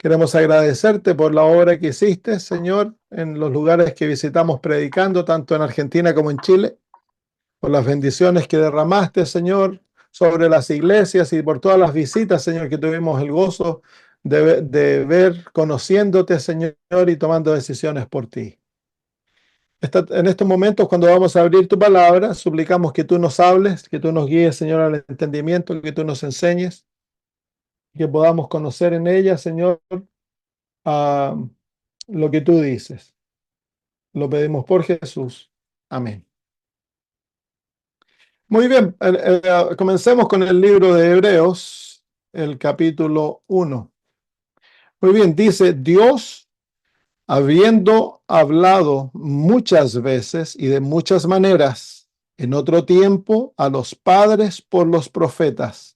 Queremos agradecerte por la obra que hiciste, Señor, en los lugares que visitamos predicando, tanto en Argentina como en Chile, por las bendiciones que derramaste, Señor, sobre las iglesias y por todas las visitas, Señor, que tuvimos el gozo de ver, conociéndote, Señor, y tomando decisiones por ti. En estos momentos, cuando vamos a abrir tu palabra, suplicamos que tú nos hables, que tú nos guíes, Señor, al entendimiento, que tú nos enseñes, que podamos conocer en ella, Señor, a lo que tú dices. Lo pedimos por Jesús. Amén. Muy bien, comencemos con el libro de Hebreos, el capítulo 1. Muy bien, dice: Dios, habiendo hablado muchas veces y de muchas maneras en otro tiempo a los padres por los profetas,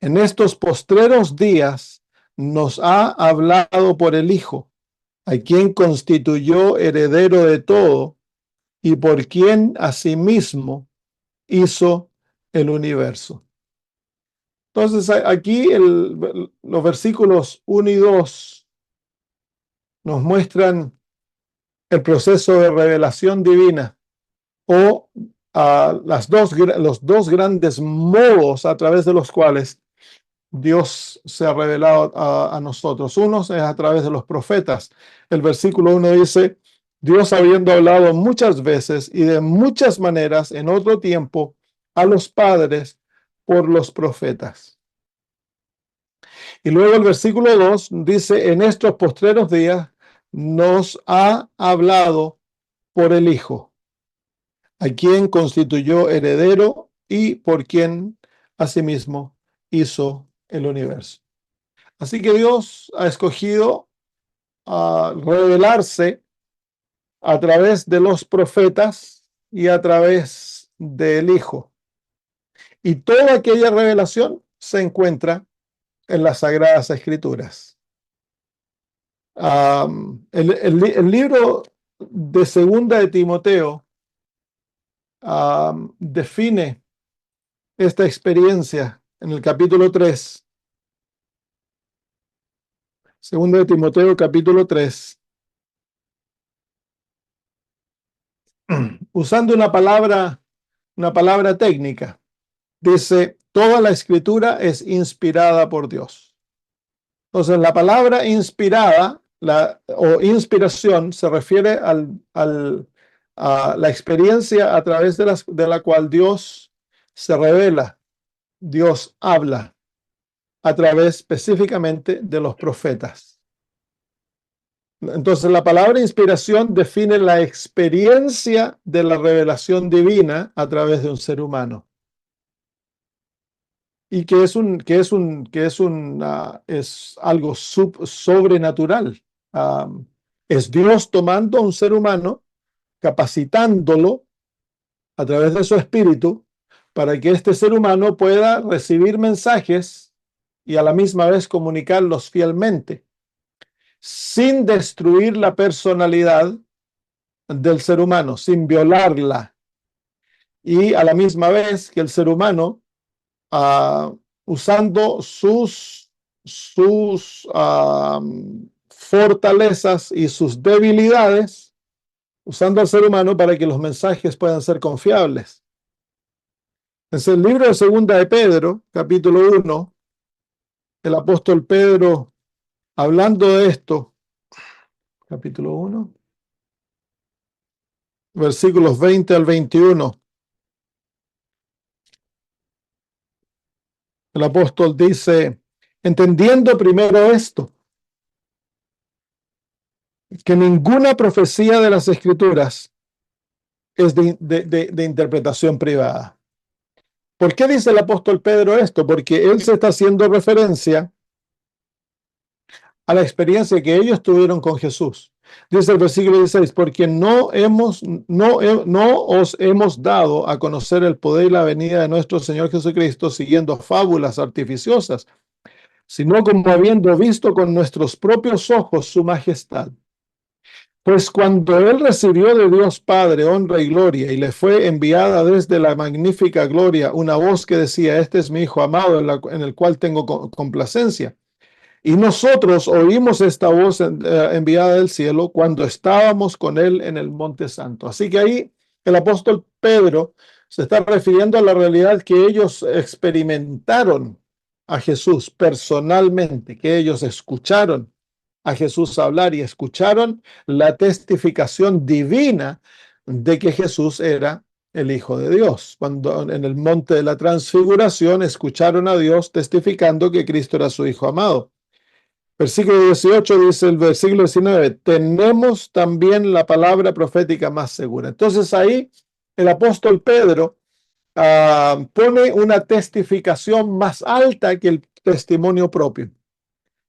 en estos postreros días nos ha hablado por el Hijo, a quien constituyó heredero de todo y por quien asimismo hizo el universo. Entonces aquí los versículos 1 y 2 nos muestran el proceso de revelación divina o los dos grandes modos a través de los cuales Dios se ha revelado a nosotros. Uno es a través de los profetas. El versículo 1 dice: Dios, habiendo hablado muchas veces y de muchas maneras en otro tiempo a los padres por los profetas. Y luego el versículo 2 dice: en estos postreros días nos ha hablado por el Hijo, a quien constituyó heredero y por quien asimismo hizo el universo. Así que Dios ha escogido revelarse a través de los profetas y a través del Hijo. Y toda aquella revelación se encuentra en las Sagradas Escrituras. El libro de Segunda de Timoteo define esta experiencia en el capítulo 3. Segunda de Timoteo, capítulo 3. Usando una palabra técnica. Dice: toda la escritura es inspirada por Dios. Entonces, la palabra inspirada o inspiración se refiere a la experiencia a través de la cual Dios se revela, Dios habla a través específicamente de los profetas. Entonces, la palabra inspiración define la experiencia de la revelación divina a través de un ser humano. Y es algo sobrenatural. Es Dios tomando a un ser humano, capacitándolo a través de su espíritu, para que este ser humano pueda recibir mensajes y a la misma vez comunicarlos fielmente, sin destruir la personalidad del ser humano, sin violarla, y a la misma vez que el ser humano, usando sus fortalezas y sus debilidades, usando al ser humano para que los mensajes puedan ser confiables. Es el libro de Segunda de Pedro, capítulo 1, el apóstol Pedro, hablando de esto, capítulo 1, versículos 20 al 21. El apóstol dice: entendiendo primero esto, que ninguna profecía de las Escrituras es de interpretación privada. ¿Por qué dice el apóstol Pedro esto? Porque él se está haciendo referencia a la experiencia que ellos tuvieron con Jesús. Dice el versículo 16: porque no os hemos dado a conocer el poder y la venida de nuestro Señor Jesucristo siguiendo fábulas artificiosas, sino como habiendo visto con nuestros propios ojos su majestad. Pues cuando él recibió de Dios Padre honra y gloria, y le fue enviada desde la magnífica gloria una voz que decía: este es mi Hijo amado, en el cual tengo complacencia. Y nosotros oímos esta voz enviada del cielo cuando estábamos con él en el Monte Santo. Así que ahí el apóstol Pedro se está refiriendo a la realidad que ellos experimentaron a Jesús personalmente, que ellos escucharon a Jesús hablar y escucharon la testificación divina de que Jesús era el Hijo de Dios. Cuando en el monte de la transfiguración escucharon a Dios testificando que Cristo era su Hijo amado. Versículo 18 dice el versículo 19, tenemos también la palabra profética más segura. Entonces ahí el apóstol Pedro pone una testificación más alta que el testimonio propio.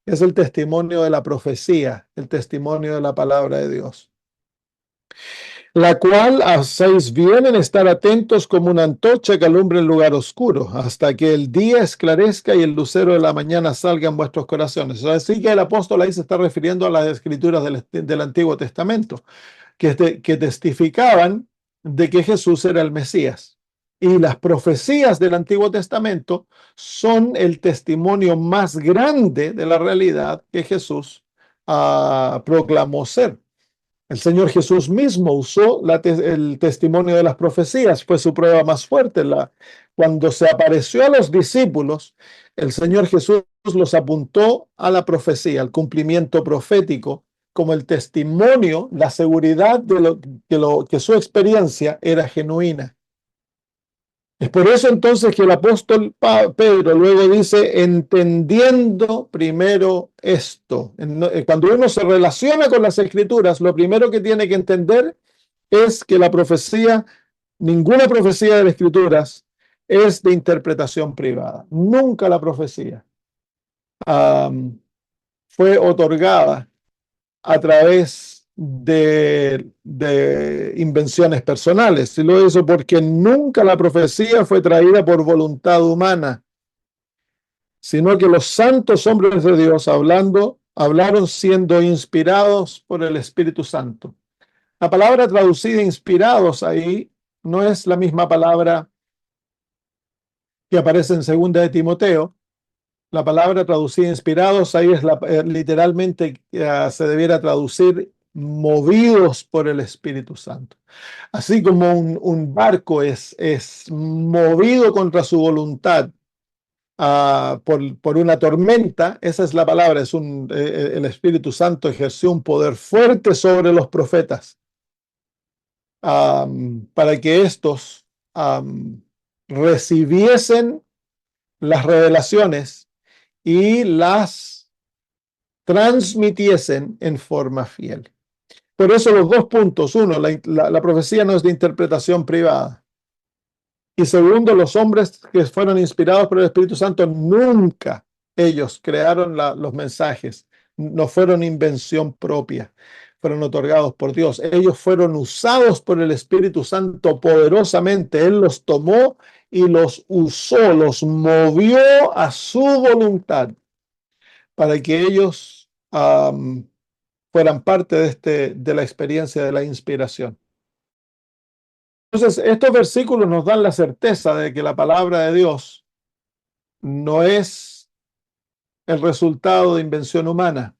Es el testimonio de la profecía, el testimonio de la palabra de Dios, la cual hacéis bien en estar atentos como una antorcha que alumbra el lugar oscuro, hasta que el día esclarezca y el lucero de la mañana salga en vuestros corazones. Así que el apóstol ahí se está refiriendo a las escrituras del Antiguo Testamento, que testificaban de que Jesús era el Mesías. Y las profecías del Antiguo Testamento son el testimonio más grande de la realidad que Jesús proclamó ser. El Señor Jesús mismo usó el testimonio de las profecías, fue su prueba más fuerte. Cuando se apareció a los discípulos, el Señor Jesús los apuntó a la profecía, al cumplimiento profético, como el testimonio, la seguridad de que su experiencia era genuina. Es por eso entonces que el apóstol Pedro luego dice, entendiendo primero esto. Cuando uno se relaciona con las escrituras, lo primero que tiene que entender es que la profecía, ninguna profecía de las escrituras es de interpretación privada. Nunca la profecía fue otorgada a través de invenciones personales. Y lo hizo porque nunca la profecía fue traída por voluntad humana, sino que los santos hombres de Dios hablaron siendo inspirados por el Espíritu Santo. La palabra traducida inspirados ahí no es la misma palabra que aparece en 2 de Timoteo. La palabra traducida inspirados ahí es literalmente se debiera traducir movidos por el Espíritu Santo. Así como un barco es movido contra su voluntad por una tormenta, esa es la palabra, el Espíritu Santo ejerció un poder fuerte sobre los profetas para que estos recibiesen las revelaciones y las transmitiesen en forma fiel. Por eso los 2 puntos. Uno, la profecía no es de interpretación privada. Y segundo, los hombres que fueron inspirados por el Espíritu Santo, nunca ellos crearon los mensajes. No fueron invención propia. Fueron otorgados por Dios. Ellos fueron usados por el Espíritu Santo poderosamente. Él los tomó y los usó, los movió a su voluntad para que ellos fueran parte de la experiencia de la inspiración. Entonces, estos versículos nos dan la certeza de que la palabra de Dios no es el resultado de invención humana.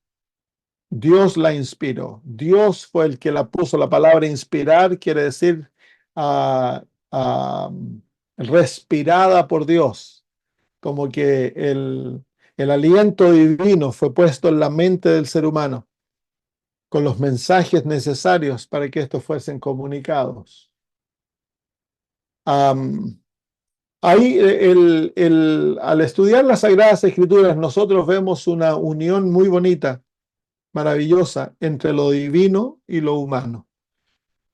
Dios la inspiró. Dios fue el que la puso. La palabra inspirar quiere decir respirada por Dios, como que el aliento divino fue puesto en la mente del ser humano con los mensajes necesarios para que estos fuesen comunicados. Ahí, al estudiar las Sagradas Escrituras, nosotros vemos una unión muy bonita, maravillosa, entre lo divino y lo humano.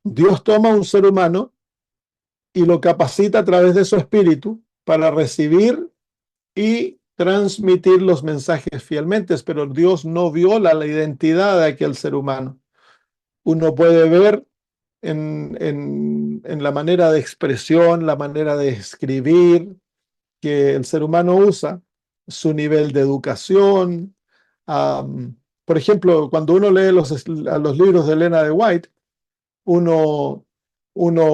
Dios toma un ser humano y lo capacita a través de su espíritu para recibir y transmitir los mensajes fielmente, pero Dios no viola la identidad de aquel ser humano. Uno puede ver en la manera de expresión, la manera de escribir que el ser humano usa, su nivel de educación. Por ejemplo, cuando uno lee los libros de Elena de White, uno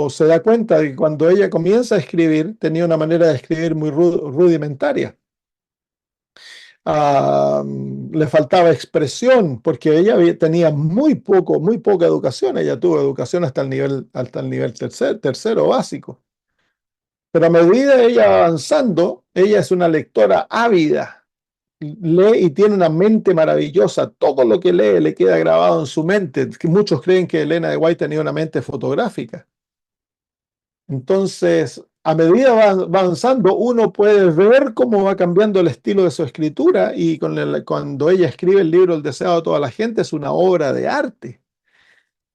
se da cuenta de que cuando ella comienza a escribir, tenía una manera de escribir muy rudimentaria. le faltaba expresión, porque ella tenía muy poca educación. Ella tuvo educación hasta el nivel tercero básico. Pero a medida de ella avanzando, ella es una lectora ávida. Lee y tiene una mente maravillosa. Todo lo que lee le queda grabado en su mente. Que muchos creen que Elena de White tenía una mente fotográfica. Entonces, a medida va avanzando, uno puede ver cómo va cambiando el estilo de su escritura y cuando ella escribe el libro El deseado de toda la gente es una obra de arte.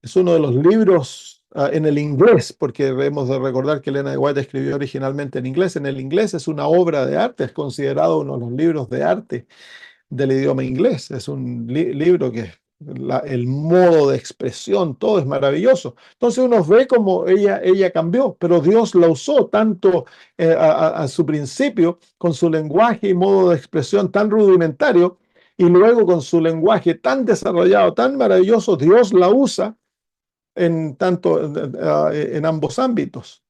Es uno de los libros en el inglés, porque debemos de recordar que Elena de White escribió originalmente en inglés. En el inglés es una obra de arte, es considerado uno de los libros de arte del idioma inglés. Es un libro que el modo de expresión, todo es maravilloso. Entonces uno ve cómo ella cambió, pero Dios la usó tanto a su principio con su lenguaje y modo de expresión tan rudimentario y luego con su lenguaje tan desarrollado, tan maravilloso, Dios la usa en tanto en ambos ámbitos.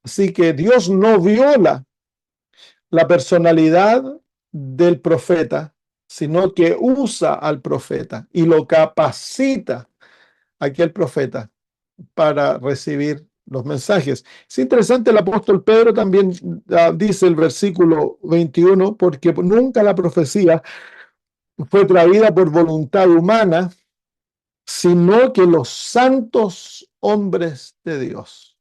Así que Dios no viola la personalidad del profeta, sino que usa al profeta y lo capacita a aquel profeta para recibir los mensajes. Es interesante, el apóstol Pedro también dice el versículo 21, porque nunca la profecía fue traída por voluntad humana, sino que los santos hombres de Dios.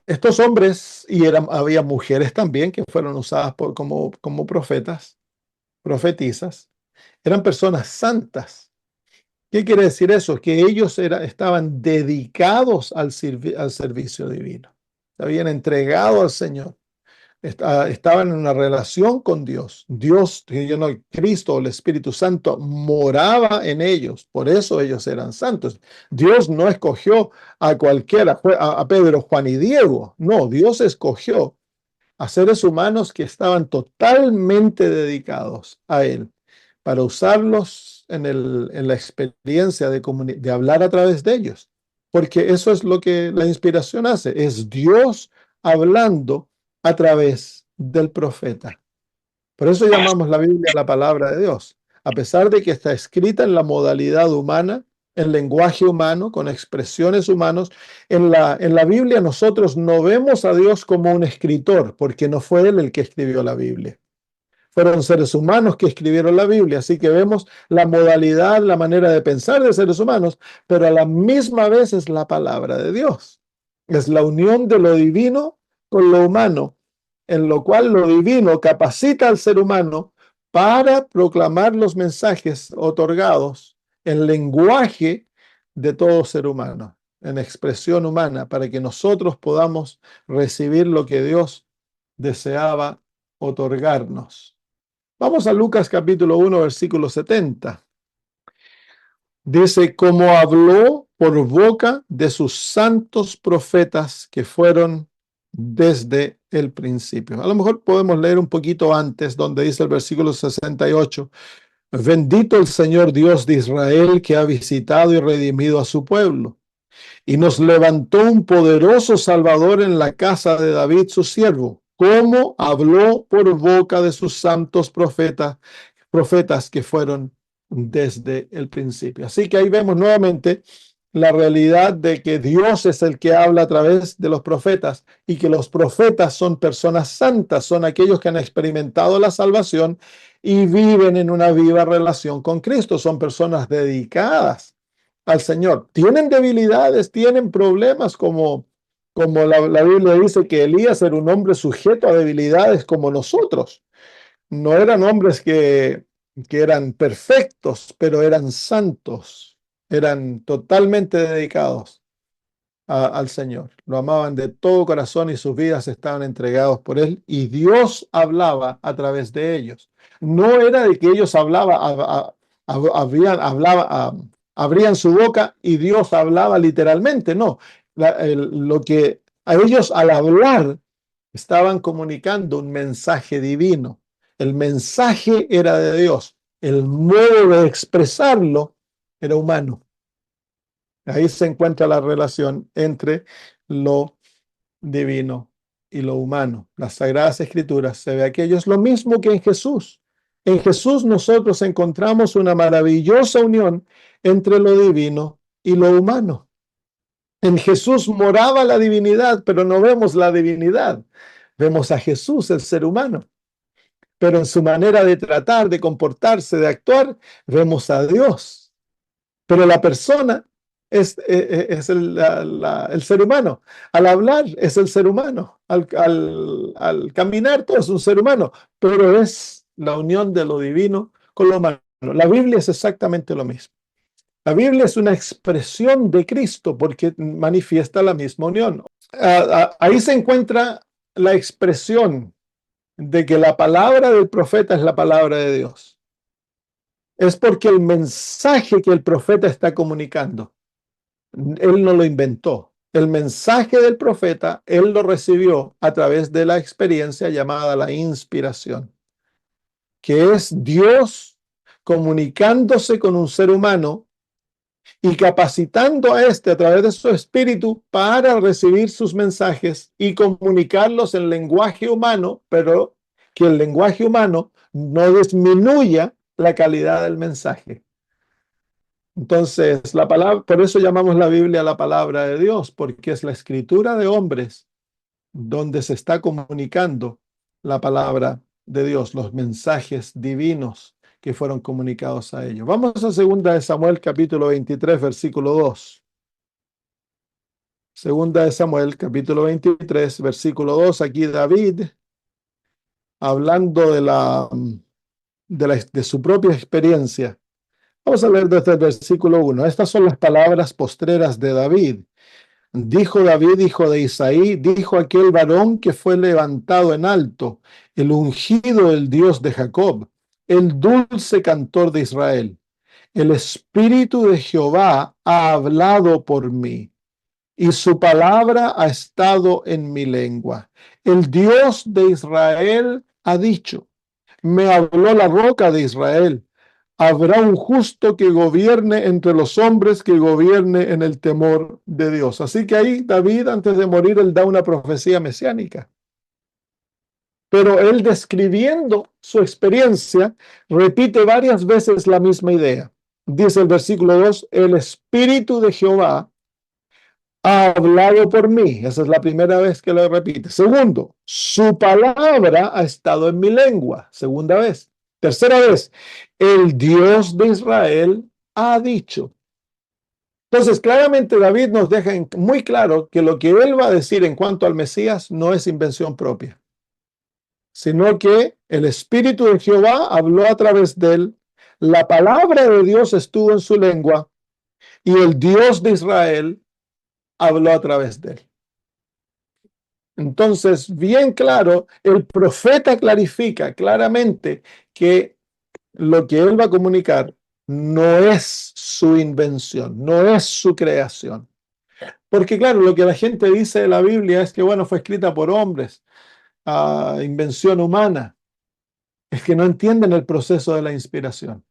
Estos hombres, y había mujeres también que fueron usadas como profetas, profetizas, eran personas santas. ¿Qué quiere decir eso? Que ellos estaban dedicados al servicio divino. Se habían entregado al Señor. Estaban en una relación con Dios. Dios, Cristo, el Espíritu Santo, moraba en ellos. Por eso ellos eran santos. Dios no escogió a cualquiera, a Pedro, Juan y Diego. No, Dios escogió a seres humanos que estaban totalmente dedicados a Él para usarlos en la experiencia de hablar a través de ellos. Porque eso es lo que la inspiración hace, es Dios hablando a través del profeta. Por eso llamamos la Biblia la palabra de Dios. A pesar de que está escrita en la modalidad humana, en lenguaje humano, con expresiones humanos, en la Biblia nosotros no vemos a Dios como un escritor, porque no fue Él el que escribió la Biblia. Fueron seres humanos que escribieron la Biblia, así que vemos la modalidad, la manera de pensar de seres humanos, pero a la misma vez es la palabra de Dios. Es la unión de lo divino con lo humano, en lo cual lo divino capacita al ser humano para proclamar los mensajes otorgados en lenguaje de todo ser humano, en expresión humana, para que nosotros podamos recibir lo que Dios deseaba otorgarnos. Vamos a Lucas capítulo 1, versículo 70. Dice, como habló por boca de sus santos profetas que fueron desde el principio. A lo mejor podemos leer un poquito antes, donde dice el versículo 68. Bendito el Señor Dios de Israel, que ha visitado y redimido a su pueblo, y nos levantó un poderoso Salvador en la casa de David, su siervo, como habló por boca de sus santos profetas que fueron desde el principio. Así que ahí vemos nuevamente la realidad de que Dios es el que habla a través de los profetas y que los profetas son personas santas, son aquellos que han experimentado la salvación y viven en una viva relación con Cristo, son personas dedicadas al Señor. Tienen debilidades, tienen problemas como la Biblia dice que Elías era un hombre sujeto a debilidades como nosotros. No eran hombres que eran perfectos, pero eran santos, eran totalmente dedicados al Señor. Lo amaban de todo corazón y sus vidas estaban entregados por Él y Dios hablaba a través de ellos. No era de que ellos abrían su boca y Dios hablaba literalmente, no. Lo que a ellos al hablar estaban comunicando un mensaje divino. El mensaje era de Dios. El modo de expresarlo era humano. Ahí se encuentra la relación entre lo divino y lo humano. Las Sagradas Escrituras se ve aquello es lo mismo que en Jesús. En Jesús nosotros encontramos una maravillosa unión entre lo divino y lo humano. En Jesús moraba la divinidad, pero no vemos la divinidad. Vemos a Jesús, el ser humano. Pero en su manera de tratar, de comportarse, de actuar, vemos a Dios. Pero la persona es el ser humano. Al hablar es el ser humano. Al caminar todo es un ser humano. Pero es la unión de lo divino con lo humano. La Biblia es exactamente lo mismo. La Biblia es una expresión de Cristo porque manifiesta la misma unión. Ahí se encuentra la expresión de que la palabra del profeta es la palabra de Dios. Es porque el mensaje que el profeta está comunicando, él no lo inventó. El mensaje del profeta, él lo recibió a través de la experiencia llamada la inspiración, que es Dios comunicándose con un ser humano y capacitando a éste a través de su espíritu para recibir sus mensajes y comunicarlos en lenguaje humano, pero que el lenguaje humano no disminuya la calidad del mensaje. Entonces, la palabra, por eso llamamos la Biblia la palabra de Dios, porque es la escritura de hombres donde se está comunicando la palabra de Dios, los mensajes divinos que fueron comunicados a ellos. Vamos a 2 de Samuel capítulo 23, versículo 2. 2 de Samuel capítulo 23, versículo 2. Aquí David, hablando de su propia experiencia. Vamos a leer desde el versículo 1. Estas son las palabras postreras de David. Dijo David, hijo de Isaí, dijo aquel varón que fue levantado en alto, el ungido del Dios de Jacob, el dulce cantor de Israel. El Espíritu de Jehová ha hablado por mí, y su palabra ha estado en mi lengua. El Dios de Israel ha dicho, me habló la roca de Israel. Habrá un justo que gobierne entre los hombres, que gobierne en el temor de Dios. Así que ahí David, antes de morir, él da una profecía mesiánica. Pero él, describiendo su experiencia, repite varias veces la misma idea. Dice el versículo 2, el Espíritu de Jehová ha hablado por mí. Esa es la primera vez que lo repite. Segundo, su palabra ha estado en mi lengua. Segunda vez. Tercera vez, el Dios de Israel ha dicho. Entonces, claramente David nos deja muy claro que lo que él va a decir en cuanto al Mesías no es invención propia, sino que el Espíritu de Jehová habló a través de él, la palabra de Dios estuvo en su lengua y el Dios de Israel habló a través de él. Entonces, bien claro, el profeta clarifica claramente que lo que él va a comunicar no es su invención, no es su creación. Porque claro, lo que la gente dice de la Biblia es que, bueno, fue escrita por hombres, invención humana. Es que no entienden el proceso de la inspiración.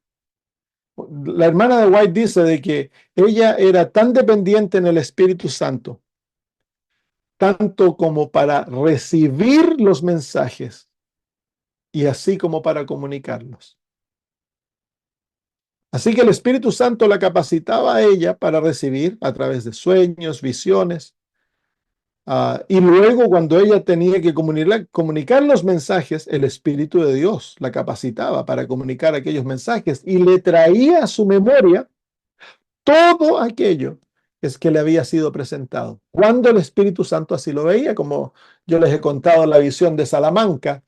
La hermana de White dice de que ella era tan dependiente en el Espíritu Santo, tanto como para recibir los mensajes y así como para comunicarlos. Así que el Espíritu Santo la capacitaba a ella para recibir a través de sueños, visiones, y luego cuando ella tenía que comunicar los mensajes, el Espíritu de Dios la capacitaba para comunicar aquellos mensajes y le traía a su memoria todo aquello que le había sido presentado. Cuando el Espíritu Santo así lo veía, como yo les he contado la visión de Salamanca,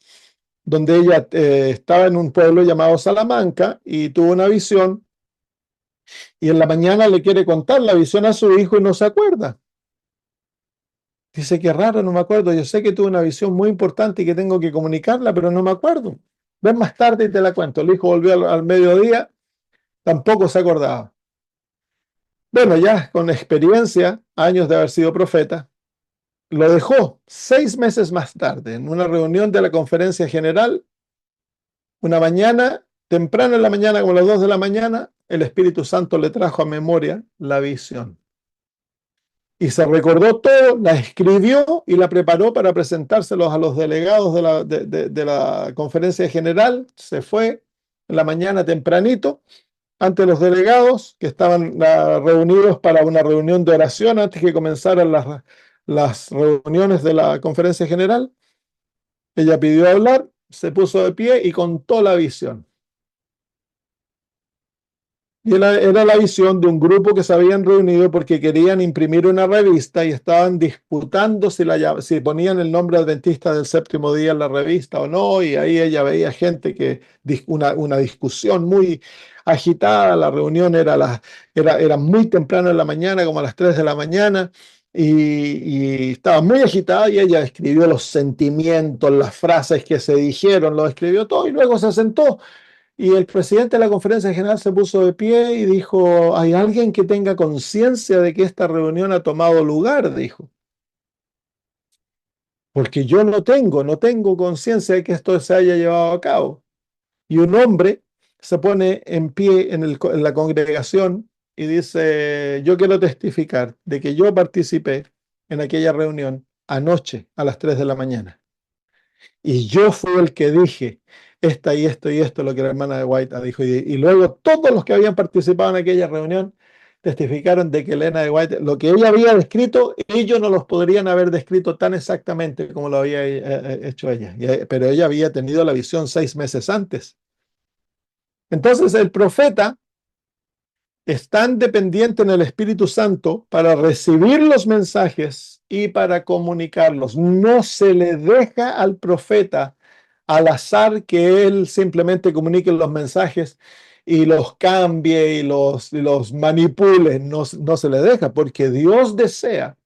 donde ella estaba en un pueblo llamado Salamanca y tuvo una visión y en la mañana le quiere contar la visión a su hijo y no se acuerda. Dice que raro, no me acuerdo. Yo sé que tuve una visión muy importante y que tengo que comunicarla, pero no me acuerdo. Ven más tarde y te la cuento. El hijo volvió al mediodía, tampoco se acordaba. Bueno, ya con experiencia, años de haber sido profeta, lo dejó 6 meses más tarde en una reunión de la conferencia general. Una mañana, temprano en la mañana, como las 2 de la mañana, el Espíritu Santo le trajo a memoria la visión. y se recordó todo, la escribió y la preparó para presentárselos a los delegados de la conferencia general. Se fue en la mañana tempranito ante los delegados que estaban reunidos para una reunión de oración antes que comenzaran las reuniones de la conferencia general. Ella pidió hablar, se puso de pie y contó la visión. Y era la visión de un grupo que se habían reunido porque querían imprimir una revista y estaban disputando si ponían el nombre adventista del séptimo día en la revista o no. Y ahí ella veía gente una discusión muy agitada. La reunión era muy temprano en la mañana, como a las 3 de la mañana. Y estaba muy agitada y ella escribió los sentimientos, las frases que se dijeron, lo escribió todo y luego se sentó. Y el presidente de la conferencia general se puso de pie y dijo, ¿hay alguien que tenga conciencia de que esta reunión ha tomado lugar? Dijo, porque yo no tengo conciencia de que esto se haya llevado a cabo. Y un hombre se pone en pie en la congregación y dice, yo quiero testificar de que yo participé en aquella reunión anoche a las 3 de la mañana. Y yo fui el que dije esta y esto y esto, lo que la hermana de White dijo. Y luego todos los que habían participado en aquella reunión testificaron de que Elena de White, lo que ella había descrito, ellos no los podrían haber descrito tan exactamente como lo había hecho ella. Pero ella había tenido la visión 6 meses antes. Entonces el profeta es tan dependiente en el Espíritu Santo para recibir los mensajes y para comunicarlos. No se le deja al profeta al azar que él simplemente comunique los mensajes y los cambie y los manipule. No, no se le deja, porque Dios desea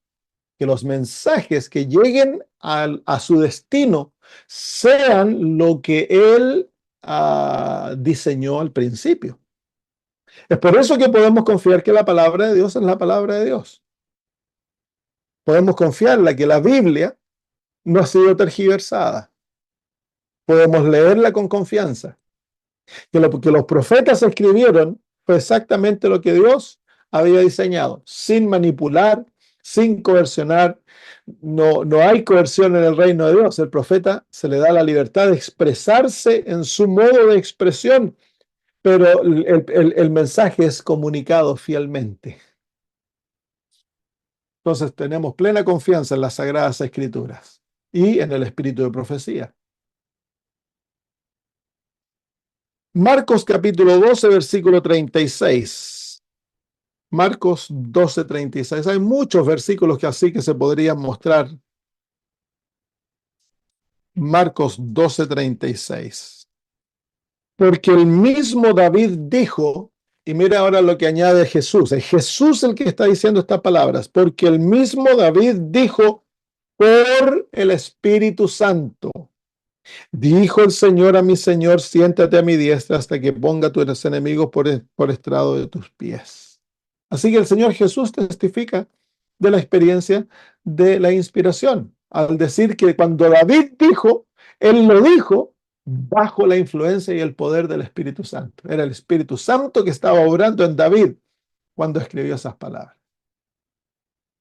que los mensajes que lleguen a su destino sean lo que él diseñó al principio. Es por eso que podemos confiar que la palabra de Dios es la palabra de Dios. Podemos confiarla que la Biblia no ha sido tergiversada. Podemos leerla con confianza. Que lo que los profetas escribieron fue exactamente lo que Dios había diseñado, sin manipular, sin coercionar. No, no hay coerción en el reino de Dios. El profeta se le da la libertad de expresarse en su modo de expresión, pero el mensaje es comunicado fielmente. Entonces tenemos plena confianza en las Sagradas Escrituras y en el espíritu de profecía. Marcos capítulo 12, versículo 36. Marcos 12, 36. Hay muchos versículos que se podrían mostrar. Marcos 12, 36. Porque el mismo David dijo, y mira ahora lo que añade Jesús. Es Jesús el que está diciendo estas palabras. Porque el mismo David dijo por el Espíritu Santo. Dijo el Señor a mi Señor, siéntate a mi diestra hasta que ponga a tus enemigos por estrado de tus pies. Así que el Señor Jesús testifica de la experiencia de la inspiración, al decir que cuando David dijo, él lo dijo bajo la influencia y el poder del Espíritu Santo. Era el Espíritu Santo que estaba obrando en David cuando escribió esas palabras.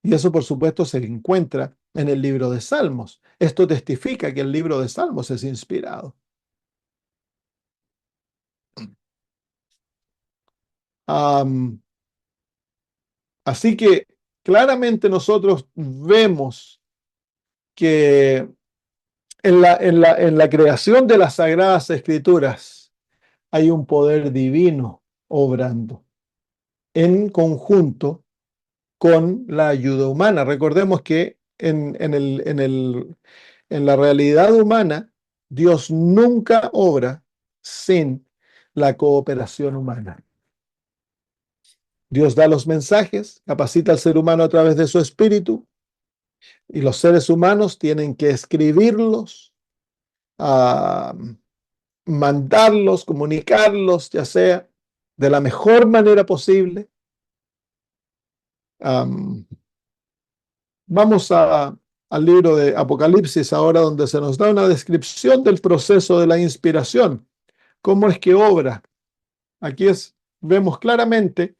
Y eso, por supuesto, se encuentra en el libro de Salmos. Esto testifica que el libro de Salmos es inspirado. Así que claramente nosotros vemos que en la creación de las Sagradas Escrituras hay un poder divino obrando en conjunto con la ayuda humana. Recordemos que en la realidad humana, Dios nunca obra sin la cooperación humana. Dios da los mensajes, capacita al ser humano a través de su espíritu, y los seres humanos tienen que escribirlos, mandarlos, comunicarlos, ya sea de la mejor manera posible. Vamos al libro de Apocalipsis ahora, donde se nos da una descripción del proceso de la inspiración. ¿Cómo es que obra? Aquí vemos claramente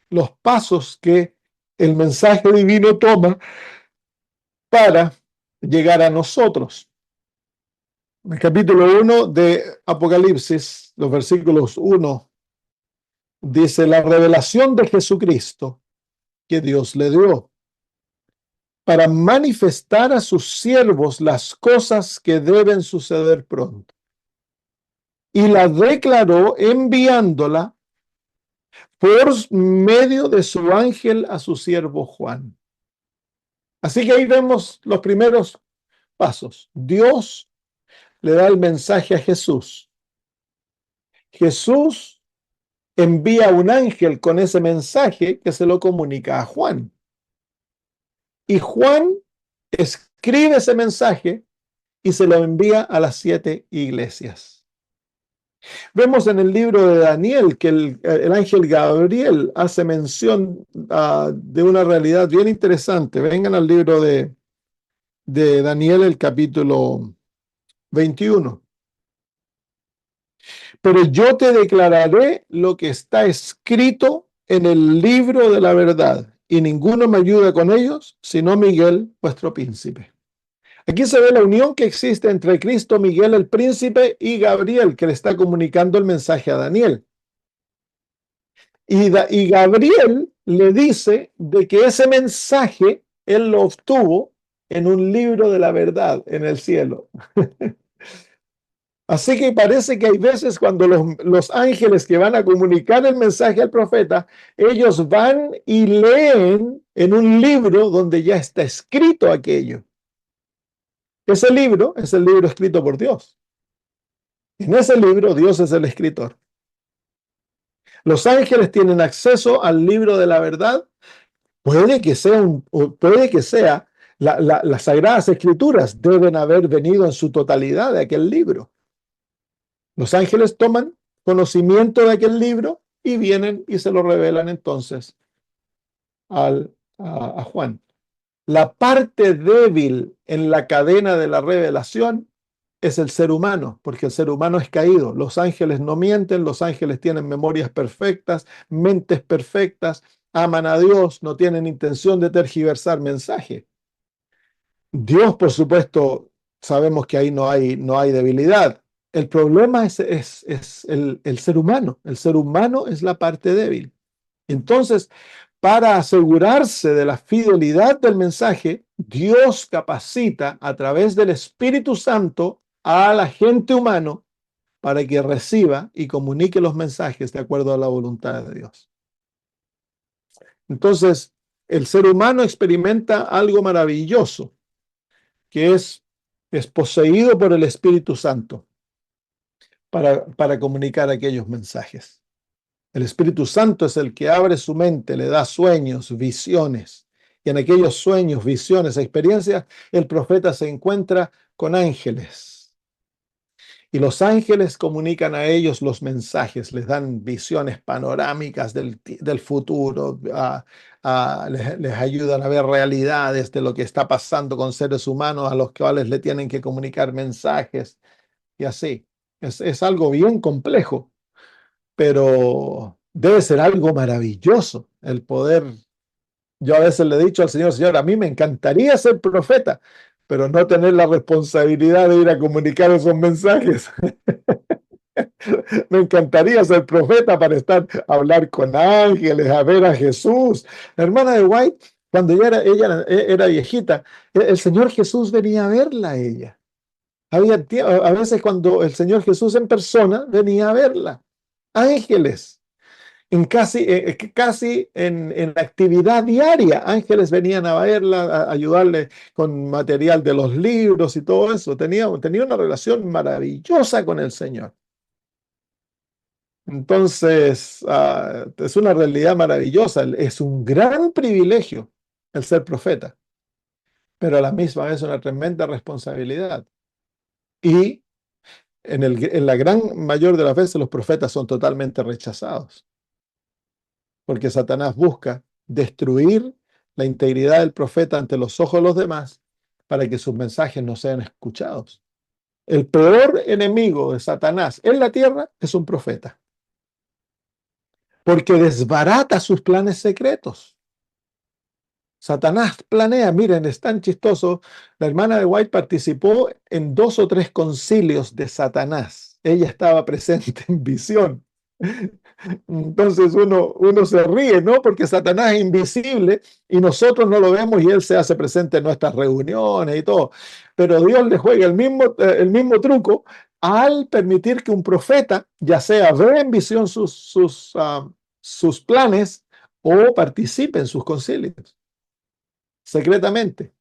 los pasos que el mensaje divino toma para llegar a nosotros. En el capítulo 1 de Apocalipsis, los versículos 1, dice la revelación de Jesucristo que Dios le dio para manifestar a sus siervos las cosas que deben suceder pronto. Y la declaró enviándola por medio de su ángel a su siervo Juan. Así que ahí vemos los primeros pasos. Dios le da el mensaje a Jesús. Jesús envía un ángel con ese mensaje que se lo comunica a Juan. Y Juan escribe ese mensaje y se lo envía a las 7 iglesias. Vemos en el libro de Daniel que el ángel Gabriel hace mención de una realidad bien interesante. Vengan al libro de Daniel, el capítulo 21. Pero yo te declararé lo que está escrito en el libro de la verdad, y ninguno me ayuda con ellos, sino Miguel, vuestro príncipe. Aquí se ve la unión que existe entre Cristo, Miguel, el príncipe, y Gabriel, que le está comunicando el mensaje a Daniel. Y Gabriel le dice de que ese mensaje él lo obtuvo en un libro de la verdad en el cielo. Así que parece que hay veces cuando los ángeles que van a comunicar el mensaje al profeta, ellos van y leen en un libro donde ya está escrito aquello. Ese libro es el libro escrito por Dios. En ese libro Dios es el escritor. Los ángeles tienen acceso al libro de la verdad. Puede que sea las Sagradas Escrituras deben haber venido en su totalidad de aquel libro. Los ángeles toman conocimiento de aquel libro y vienen y se lo revelan entonces a Juan. La parte débil en la cadena de la revelación es el ser humano, porque el ser humano es caído. Los ángeles no mienten, los ángeles tienen memorias perfectas, mentes perfectas, aman a Dios, no tienen intención de tergiversar mensaje. Dios, por supuesto, sabemos que ahí no hay debilidad. El problema es el ser humano. El ser humano es la parte débil. Entonces, para asegurarse de la fidelidad del mensaje, Dios capacita a través del Espíritu Santo a la gente humano para que reciba y comunique los mensajes de acuerdo a la voluntad de Dios. Entonces, el ser humano experimenta algo maravilloso, que es poseído por el Espíritu Santo para comunicar aquellos mensajes. El Espíritu Santo es el que abre su mente, le da sueños, visiones. Y en aquellos sueños, visiones, experiencias, el profeta se encuentra con ángeles. Y los ángeles comunican a ellos los mensajes, les dan visiones panorámicas del futuro, les ayudan a ver realidades de lo que está pasando con seres humanos a los cuales le tienen que comunicar mensajes. Y así. Es algo bien complejo, pero debe ser algo maravilloso el poder. Yo a veces le he dicho al Señor, Señor, a mí me encantaría ser profeta, pero no tener la responsabilidad de ir a comunicar esos mensajes. Me encantaría ser profeta para hablar con ángeles, a ver a Jesús. La hermana de White, cuando ella era viejita, el Señor Jesús venía a verla a ella. A veces cuando el Señor Jesús en persona venía a verla. Ángeles. Casi en la actividad diaria, ángeles venían a verla, a ayudarle con material de los libros y todo eso. Tenía una relación maravillosa con el Señor. Entonces, es una realidad maravillosa. Es un gran privilegio el ser profeta, pero a la misma vez una tremenda responsabilidad. Y en la gran mayor de las veces los profetas son totalmente rechazados, porque Satanás busca destruir la integridad del profeta ante los ojos de los demás para que sus mensajes no sean escuchados. El peor enemigo de Satanás en la tierra es un profeta, porque desbarata sus planes secretos. Satanás planea, miren, es tan chistoso. La hermana de White participó en 2 o 3 concilios de Satanás. Ella estaba presente en visión. Entonces uno se ríe, ¿no? Porque Satanás es invisible y nosotros no lo vemos y él se hace presente en nuestras reuniones y todo. Pero Dios le juega el mismo truco al permitir que un profeta, ya sea vea en visión sus planes o participe en sus concilios secretamente.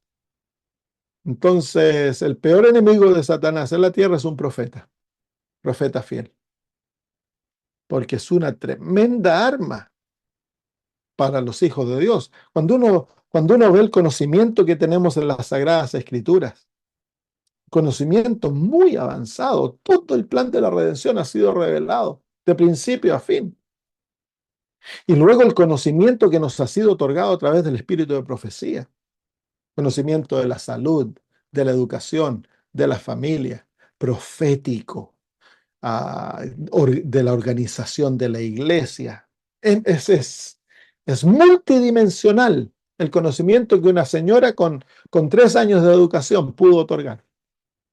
Entonces, el peor enemigo de Satanás en la tierra es un profeta fiel, porque es una tremenda arma para los hijos de Dios. Cuando uno ve el conocimiento que tenemos en las Sagradas Escrituras, conocimiento muy avanzado, todo el plan de la redención ha sido revelado de principio a fin. Y luego el conocimiento que nos ha sido otorgado a través del espíritu de profecía, conocimiento de la salud, de la educación, de la familia, profético, de la organización de la iglesia. Es multidimensional el conocimiento que una señora con 3 años de educación pudo otorgar.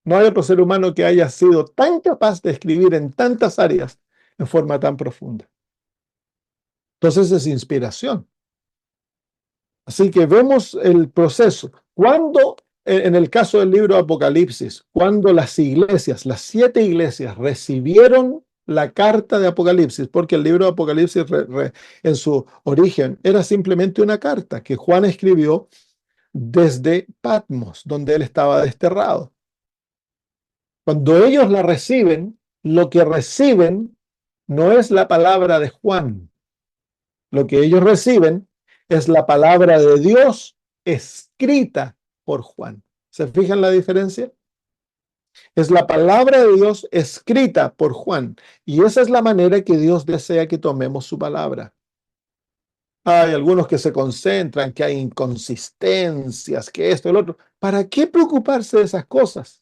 No hay otro ser humano que haya sido tan capaz de escribir en tantas áreas en forma tan profunda. Entonces es inspiración. Así que vemos el proceso. Cuando, en el caso del libro Apocalipsis, cuando las 7 iglesias recibieron la carta de Apocalipsis, porque el libro de Apocalipsis en su origen era simplemente una carta que Juan escribió desde Patmos, donde él estaba desterrado. Cuando ellos la reciben, lo que reciben no es la palabra de Juan. Lo que ellos reciben es la palabra de Dios escrita por Juan. ¿Se fijan la diferencia? Es la palabra de Dios escrita por Juan. Y esa es la manera que Dios desea que tomemos su palabra. Hay algunos que se concentran, que hay inconsistencias, que esto y lo otro. ¿Para qué preocuparse de esas cosas?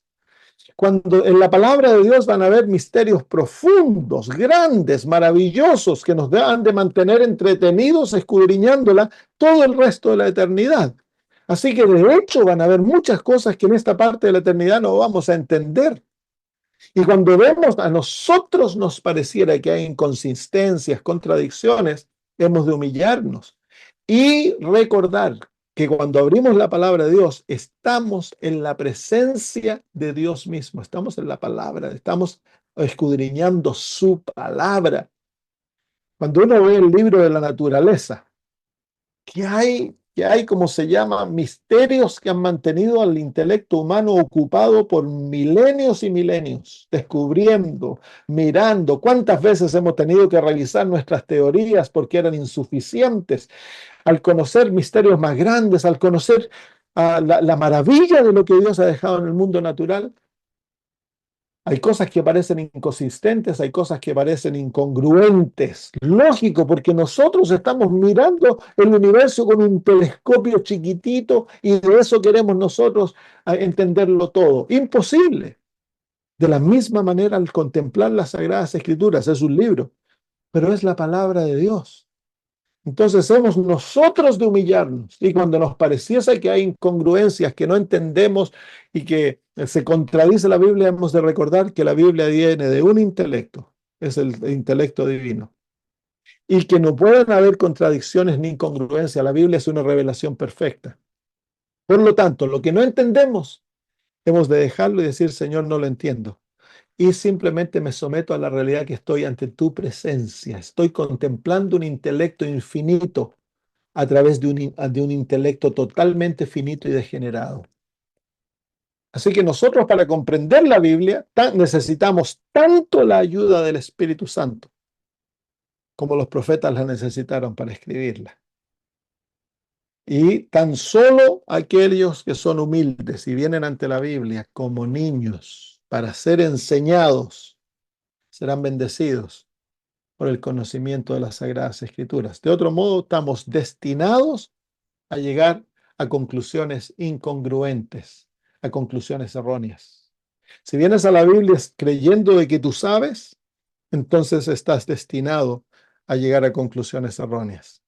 Cuando en la palabra de Dios van a haber misterios profundos, grandes, maravillosos, que nos han de mantener entretenidos escudriñándola todo el resto de la eternidad. Así que de hecho van a haber muchas cosas que en esta parte de la eternidad no vamos a entender. Y cuando vemos a nosotros nos pareciera que hay inconsistencias, contradicciones, hemos de humillarnos y recordar que cuando abrimos la palabra de Dios, estamos en la presencia de Dios mismo, estamos en la palabra, estamos escudriñando su palabra. Cuando uno ve el libro de la naturaleza, que hay, como se llama, misterios que han mantenido al intelecto humano ocupado por milenios y milenios, descubriendo, mirando. ¿Cuántas veces hemos tenido que revisar nuestras teorías porque eran insuficientes? Al conocer misterios más grandes, al conocer la maravilla de lo que Dios ha dejado en el mundo natural, hay cosas que parecen inconsistentes, hay cosas que parecen incongruentes. Lógico, porque nosotros estamos mirando el universo con un telescopio chiquitito y de eso queremos nosotros entenderlo todo. Imposible. De la misma manera, al contemplar las Sagradas Escrituras, es un libro, pero es la palabra de Dios. Entonces hemos nosotros de humillarnos y cuando nos pareciese que hay incongruencias que no entendemos y que se contradice la Biblia, hemos de recordar que la Biblia viene de un intelecto, es el intelecto divino, y que no pueden haber contradicciones ni incongruencias. La Biblia es una revelación perfecta. Por lo tanto, lo que no entendemos, hemos de dejarlo y decir, Señor, no lo entiendo. Y simplemente me someto a la realidad que estoy ante tu presencia. Estoy contemplando un intelecto infinito a través de un intelecto totalmente finito y degenerado. Así que nosotros para comprender la Biblia necesitamos tanto la ayuda del Espíritu Santo como los profetas la necesitaron para escribirla. Y tan solo aquellos que son humildes y vienen ante la Biblia como niños para ser enseñados serán bendecidos por el conocimiento de las Sagradas Escrituras. De otro modo, estamos destinados a llegar a conclusiones incongruentes, a conclusiones erróneas. Si vienes a la Biblia creyendo de que tú sabes, entonces estás destinado a llegar a conclusiones erróneas.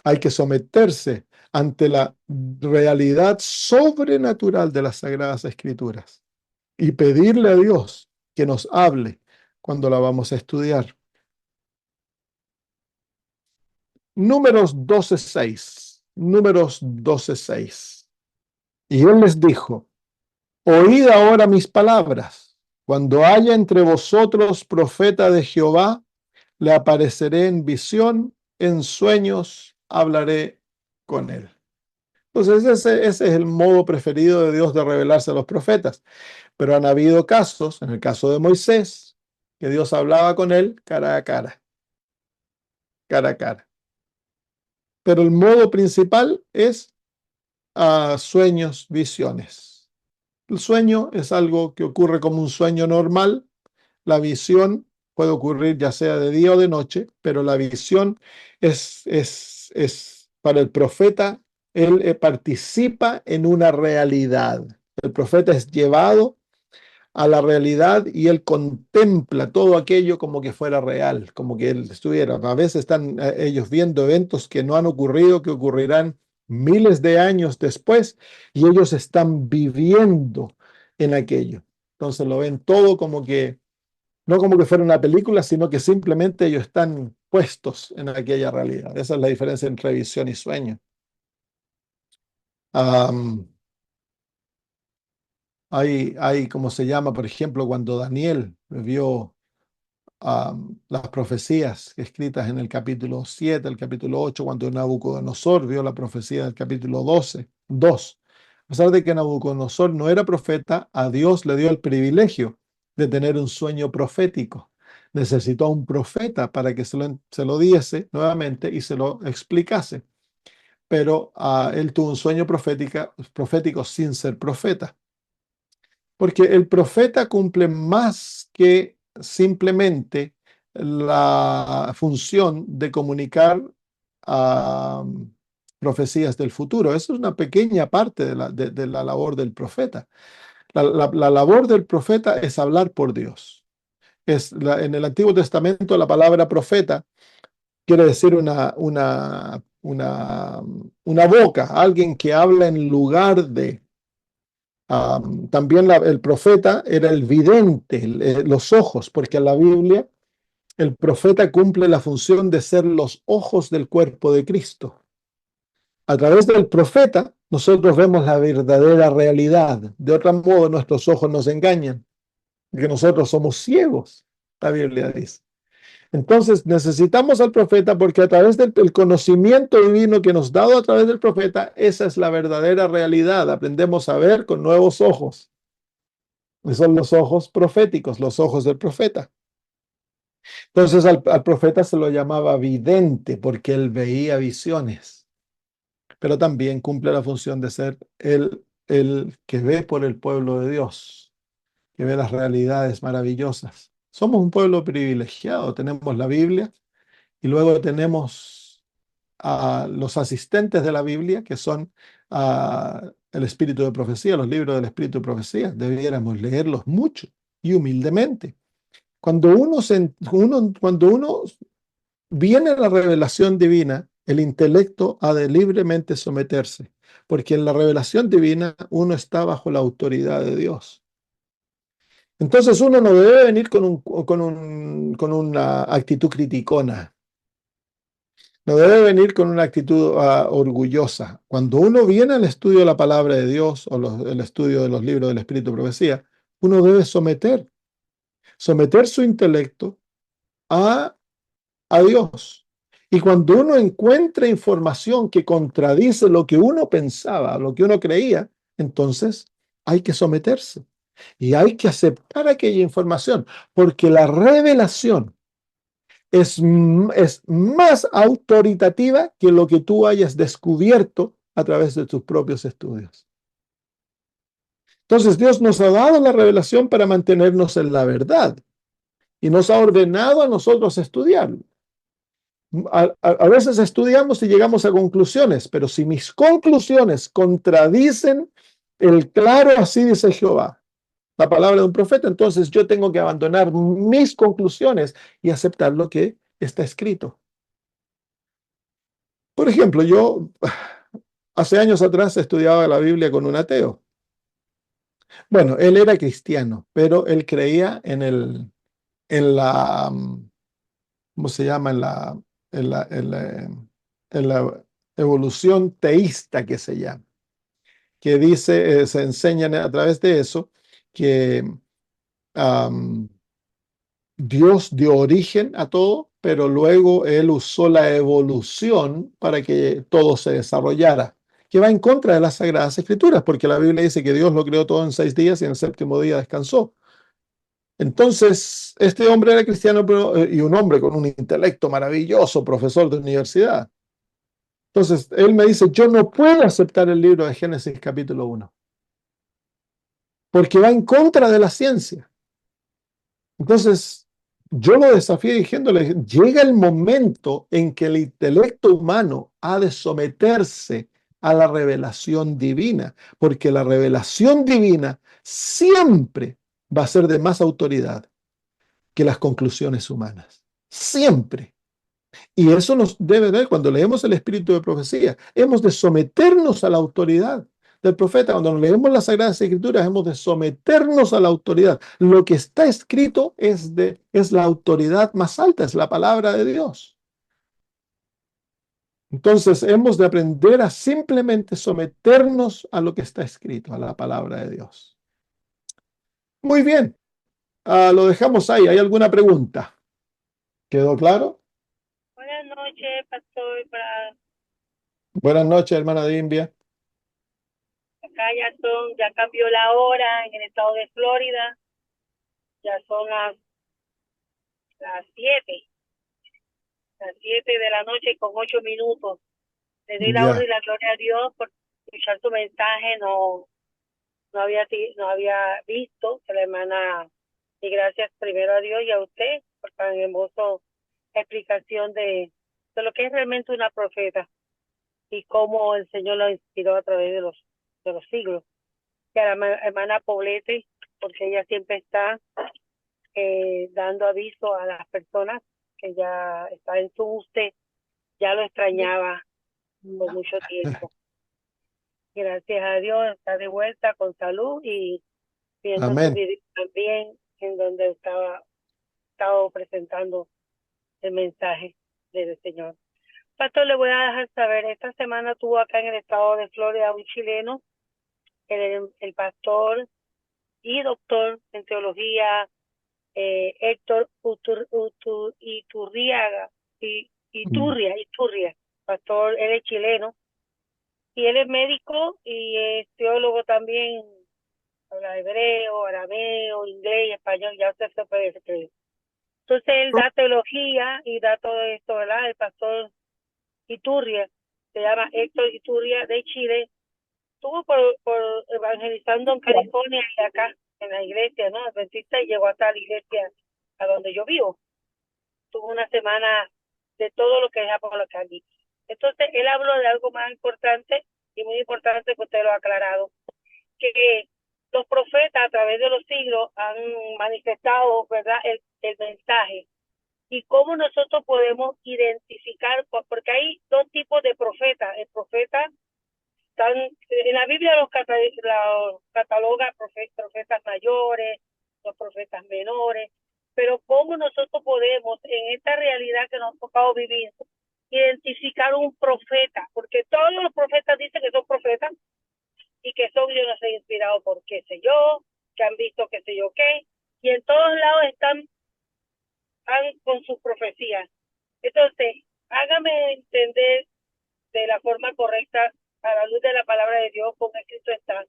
Hay que someterse ante la realidad sobrenatural de las Sagradas Escrituras y pedirle a Dios que nos hable cuando la vamos a estudiar. Números 12:6. Números 12:6. Y él les dijo: oíd ahora mis palabras. Cuando haya entre vosotros profeta de Jehová, le apareceré en visión, en sueños hablaré con él. Entonces ese es el modo preferido de Dios de revelarse a los profetas. Pero han habido casos, en el caso de Moisés, que Dios hablaba con él cara a cara, cara a cara. Pero el modo principal es sueños, visiones. El sueño es algo que ocurre como un sueño normal. La visión puede ocurrir ya sea de día o de noche, pero la visión es para el profeta, él participa en una realidad. El profeta es llevado a la realidad y él contempla todo aquello como que fuera real, como que él estuviera. A veces están ellos viendo eventos que no han ocurrido, que ocurrirán miles de años después, y ellos están viviendo en aquello. Entonces lo ven todo como que, no como que fuera una película, sino que simplemente ellos están puestos en aquella realidad. Esa es la diferencia entre visión y sueño. Am, ¿cómo se llama? Por ejemplo, cuando Daniel vio las profecías escritas en el capítulo 7, el capítulo 8, cuando Nabucodonosor vio la profecía del capítulo 12, 2. A pesar de que Nabucodonosor no era profeta, a Dios le dio el privilegio de tener un sueño profético. Necesitó a un profeta para que se lo diese nuevamente y se lo explicase. Pero él tuvo un sueño profético sin ser profeta. Porque el profeta cumple más que simplemente la función de comunicar ah, profecías del futuro. Eso es una pequeña parte de la labor del profeta. La labor del profeta es hablar por Dios. En el Antiguo Testamento la palabra profeta quiere decir una boca, alguien que habla en lugar de. También el profeta era el vidente, los ojos, porque en la Biblia el profeta cumple la función de ser los ojos del cuerpo de Cristo. A través del profeta nosotros vemos la verdadera realidad. De otro modo nuestros ojos nos engañan, que nosotros somos ciegos, la Biblia dice. Entonces necesitamos al profeta porque a través del conocimiento divino que nos dado a través del profeta, esa es la verdadera realidad. Aprendemos a ver con nuevos ojos. Y son los ojos proféticos, los ojos del profeta. Entonces al profeta se lo llamaba vidente porque él veía visiones, pero también cumple la función de ser el que ve por el pueblo de Dios, que ve las realidades maravillosas. Somos un pueblo privilegiado, tenemos la Biblia y luego tenemos a los asistentes de la Biblia, que son el Espíritu de Profecía, los libros del Espíritu de Profecía. Debiéramos leerlos mucho y humildemente. Cuando uno viene a la revelación divina, el intelecto ha de libremente someterse, porque en la revelación divina uno está bajo la autoridad de Dios. Entonces uno no debe venir con una actitud criticona, no debe venir con una actitud orgullosa. Cuando uno viene al estudio de la palabra de Dios o el estudio de los libros del Espíritu de Profecía, uno debe someter su intelecto a Dios. Y cuando uno encuentra información que contradice lo que uno pensaba, lo que uno creía, entonces hay que someterse y hay que aceptar aquella información, porque la revelación es más autoritativa que lo que tú hayas descubierto a través de tus propios estudios. Entonces Dios nos ha dado la revelación para mantenernos en la verdad y nos ha ordenado a nosotros estudiarlo. A veces estudiamos y llegamos a conclusiones, pero si mis conclusiones contradicen el claro, así dice Jehová, la palabra de un profeta, entonces yo tengo que abandonar mis conclusiones y aceptar lo que está escrito. Por ejemplo, yo hace años atrás estudiaba la Biblia con un ateo. Bueno, él era cristiano, pero él creía en la, ¿cómo se llama? En la, en la, en la evolución teísta que se llama, que dice, se enseñan a través de eso, que am, Dios dio origen a todo, pero luego Él usó la evolución para que todo se desarrollara, que va en contra de las Sagradas Escrituras, porque la Biblia dice que Dios lo creó todo en 6 días y en el séptimo día descansó. Entonces, este hombre era cristiano y un hombre con un intelecto maravilloso, profesor de universidad. Entonces, él me dice, yo no puedo aceptar el libro de Génesis capítulo 1, porque va en contra de la ciencia. Entonces, yo lo desafié diciéndole, llega el momento en que el intelecto humano ha de someterse a la revelación divina, porque la revelación divina siempre va a ser de más autoridad que las conclusiones humanas. Siempre. Y eso nos debe ver cuando leemos el espíritu de profecía. Hemos de someternos a la autoridad del profeta. Cuando leemos las Sagradas Escrituras, hemos de someternos a la autoridad. Lo que está escrito es la autoridad más alta, es la palabra de Dios. Entonces, hemos de aprender a simplemente someternos a lo que está escrito, a la palabra de Dios. Muy bien, lo dejamos ahí. ¿Hay alguna pregunta? ¿Quedó claro? Buenas noches, pastor. Buenas noches, hermana Dimbia. Acá ya cambió la hora en el estado de Florida. Ya son las 7, las 7 de la noche con 8 minutos. Le doy la honra Ya, y la gloria a Dios por escuchar tu mensaje. No había visto que la hermana, y gracias primero a Dios y a usted por tan hermoso explicación de lo que es realmente una profeta y cómo el Señor lo inspiró a través de los siglos. Que a la hermana Poblete, porque ella siempre está dando aviso a las personas que ya está en su usted, ya lo extrañaba por mucho tiempo. Gracias a Dios está de vuelta con salud y viendo su amén. video también en donde estaba presentando el mensaje del Señor. Pastor, le voy a dejar saber, esta semana tuvo acá en el estado de Florida un chileno, el pastor y doctor en teología, Héctor Iturriaga, Iturria, pastor, él es chileno, y él es médico y es teólogo también, habla hebreo, arameo, inglés y español, ya usted se puede escribir. Entonces él da teología y da todo esto, ¿verdad? El pastor Iturria, se llama Héctor Iturria de Chile, estuvo por evangelizando en California y acá en la iglesia, ¿no? Adventista, y llegó hasta la iglesia a donde yo vivo. Tuvo una semana de todo lo que es Apocalipsis. Entonces, él habló de algo más importante y muy importante que usted lo ha aclarado, que los profetas a través de los siglos han manifestado, ¿verdad?, el mensaje y cómo nosotros podemos identificar, porque hay dos tipos de profetas. El profeta, en la Biblia los cataloga profetas mayores, los profetas menores, pero cómo nosotros podemos, en esta realidad que nos ha tocado vivir, identificar un profeta, porque todos los profetas dicen que son profetas y que son, yo no sé, inspirados por qué sé yo, que han visto qué sé yo qué, y en todos lados están con sus profecías. Entonces, hágame entender de la forma correcta, a la luz de la palabra de Dios, como escrito está.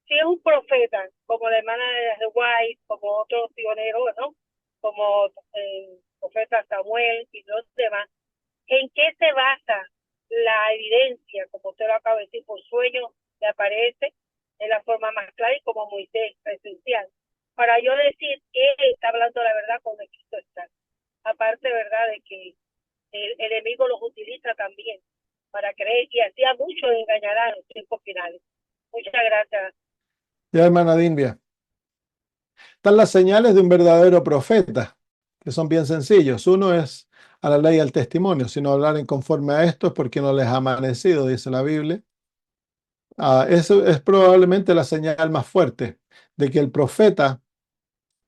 Si es un profeta, como la hermana de White, como otros pioneros, ¿no? Como profeta Samuel y los demás, ¿en qué se basa la evidencia? Como usted lo acaba de decir, por sueño le aparece en la forma más clara y como Moisés, esencial. Para yo decir que él está hablando la verdad como escrito está. Aparte, ¿verdad?, de que el enemigo los utiliza también para creer y así a muchos engañarán en los tiempos finales. Muchas gracias. Ya, hermana Dimbia. Están las señales de un verdadero profeta, que son bien sencillos. Uno es a la ley y al testimonio. Si no hablaren conforme a esto es porque no les ha amanecido, dice la Biblia. Eso es probablemente la señal más fuerte de que el profeta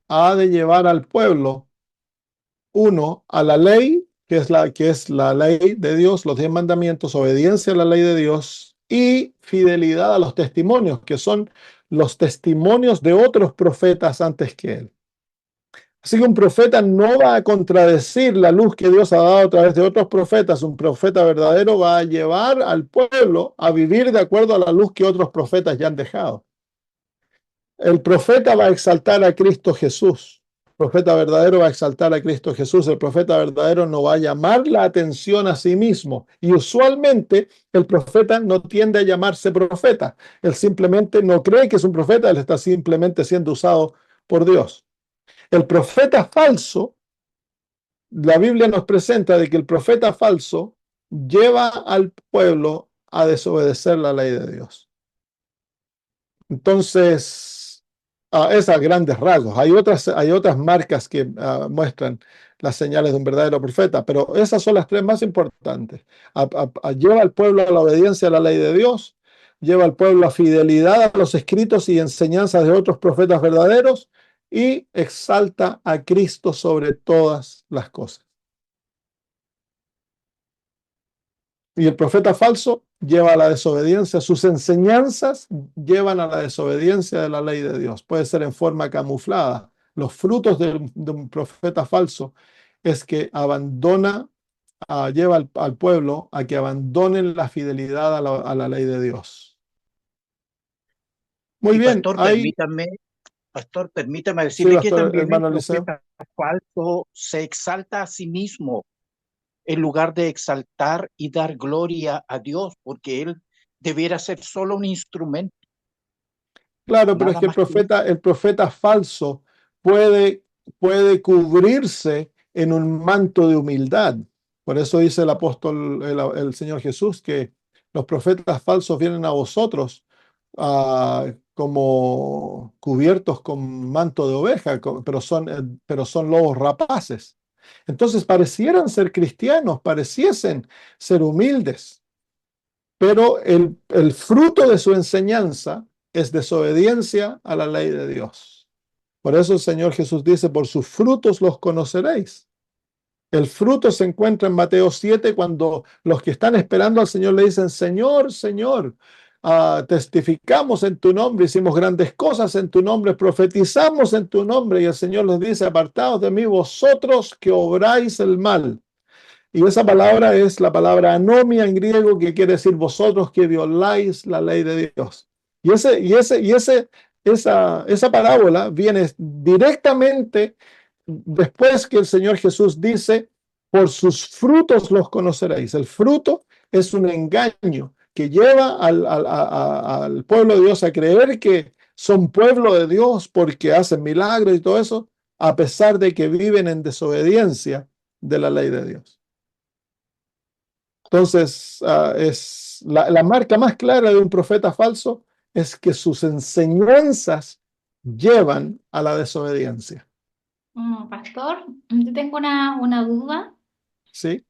ha de llevar al pueblo, uno, a la ley, que es la ley de Dios, los 10 mandamientos, obediencia a la ley de Dios y fidelidad a los testimonios, que son los testimonios de otros profetas antes que él. Así que un profeta no va a contradecir la luz que Dios ha dado a través de otros profetas. Un profeta verdadero va a llevar al pueblo a vivir de acuerdo a la luz que otros profetas ya han dejado. El profeta va a exaltar a Cristo Jesús. El profeta verdadero va a exaltar a Cristo Jesús. El profeta verdadero no va a llamar la atención a sí mismo. Y usualmente el profeta no tiende a llamarse profeta. Él simplemente no cree que es un profeta, él está simplemente siendo usado por Dios. El profeta falso, la Biblia nos presenta de que el profeta falso lleva al pueblo a desobedecer la ley de Dios. Entonces, es a grandes rasgos. Hay otras marcas que muestran las señales de un verdadero profeta, pero esas son las tres más importantes. Lleva al pueblo a la obediencia a la ley de Dios, lleva al pueblo a fidelidad a los escritos y enseñanzas de otros profetas verdaderos y exalta a Cristo sobre todas las cosas. Y el profeta falso lleva a la desobediencia, sus enseñanzas llevan a la desobediencia de la ley de Dios. Puede ser en forma camuflada. Los frutos de un profeta falso es que lleva al pueblo a que abandonen la fidelidad a la ley de Dios. Muy Y bien, pastor, permítame sí, decirle que pastor, también el hermano Eliseo. profeta falso se exalta a sí mismo en lugar de exaltar y dar gloria a Dios, porque él debiera ser solo un instrumento. Claro, pero es Nada que más que el profeta falso puede, puede cubrirse en un manto de humildad. Por eso dice el apóstol, el Señor Jesús, que los profetas falsos vienen a vosotros como cubiertos con manto de oveja, pero son lobos rapaces. Entonces parecieran ser cristianos, pareciesen ser humildes, pero el fruto de su enseñanza es desobediencia a la ley de Dios. Por eso el Señor Jesús dice, por sus frutos los conoceréis. El fruto se encuentra en Mateo 7 cuando los que están esperando al Señor le dicen, Señor, Señor, testificamos en tu nombre, hicimos grandes cosas en tu nombre, profetizamos en tu nombre. Y el Señor les dice, apartaos de mí vosotros que obráis el mal. Y esa palabra es la palabra anomia en griego, que quiere decir vosotros que violáis la ley de Dios. Esa parábola viene directamente después que el Señor Jesús dice, por sus frutos los conoceréis. El fruto es un engaño que lleva al pueblo de Dios a creer que son pueblo de Dios porque hacen milagros y todo eso, a pesar de que viven en desobediencia de la ley de Dios. Entonces, es la marca más clara de un profeta falso es que sus enseñanzas llevan a la desobediencia. Pastor, yo tengo una duda. ¿Sí?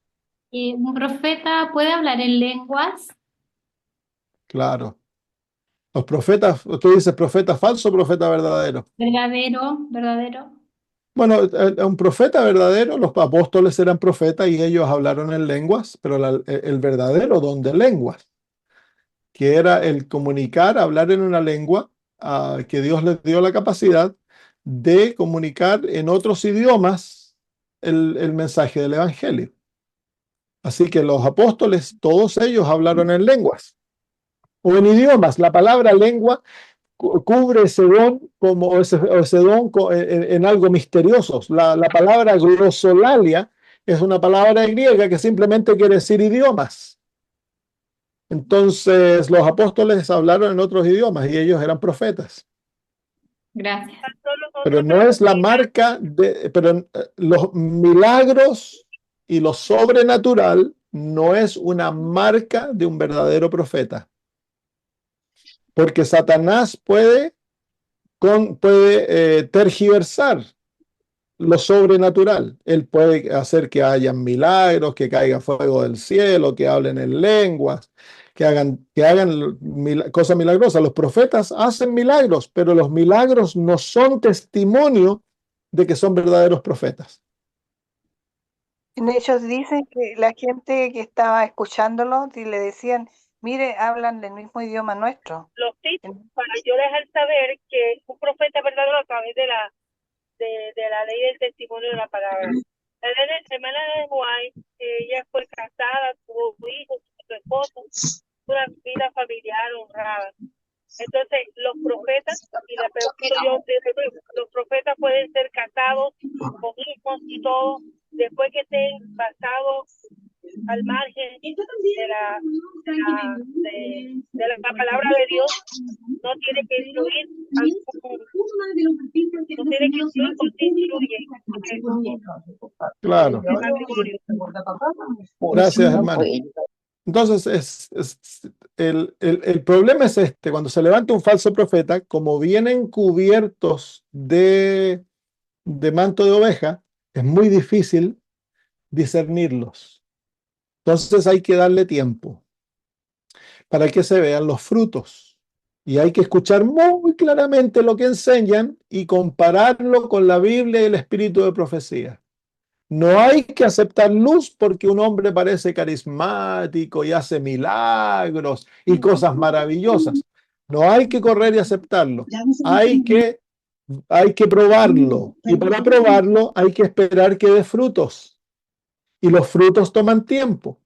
¿Un profeta puede hablar en lenguas? Claro. Los profetas, tú dices profeta falso o profeta verdadero. Verdadero, verdadero. Bueno, un profeta verdadero, los apóstoles eran profetas y ellos hablaron en lenguas, pero el verdadero don de lenguas, que era el comunicar, hablar en una lengua que Dios les dio la capacidad de comunicar en otros idiomas el mensaje del Evangelio. Así que los apóstoles, todos ellos hablaron en lenguas o en idiomas. La palabra lengua cubre ese don ese don en algo misterioso. La palabra glosolalia es una palabra griega que simplemente quiere decir idiomas. Entonces los apóstoles hablaron en otros idiomas y ellos eran profetas. Gracias. Pero no es la marca pero los milagros y lo sobrenatural no es una marca de un verdadero profeta. Porque Satanás puede tergiversar lo sobrenatural. Él puede hacer que hayan milagros, que caiga fuego del cielo, que hablen en lenguas, que hagan cosas milagrosas. Los profetas hacen milagros, pero los milagros no son testimonio de que son verdaderos profetas. En ellos dicen que la gente que estaba escuchándolo y le decían, mire, hablan del mismo idioma nuestro. Los tips para yo dejar saber que un profeta verdadero a través de la ley del testimonio de la palabra. La hermana de White, ella fue casada, tuvo hijos, tuvo su esposo, una vida familiar honrada. Entonces, los profetas, y la pregunto yo, los profetas pueden ser casados con hijos y todo, después que estén pasados al margen de la palabra de Dios, no tiene que influir, no tiene que influir porque influye. Claro. Gracias, hermano. Entonces, el problema es este: cuando se levanta un falso profeta, como vienen cubiertos de manto de oveja, es muy difícil discernirlos. Entonces hay que darle tiempo para que se vean los frutos. Y hay que escuchar muy claramente lo que enseñan y compararlo con la Biblia y el espíritu de profecía. No hay que aceptar luz porque un hombre parece carismático y hace milagros y cosas maravillosas. No hay que correr y aceptarlo. Hay que probarlo. Y para probarlo hay que esperar que dé frutos. Y los frutos toman tiempo.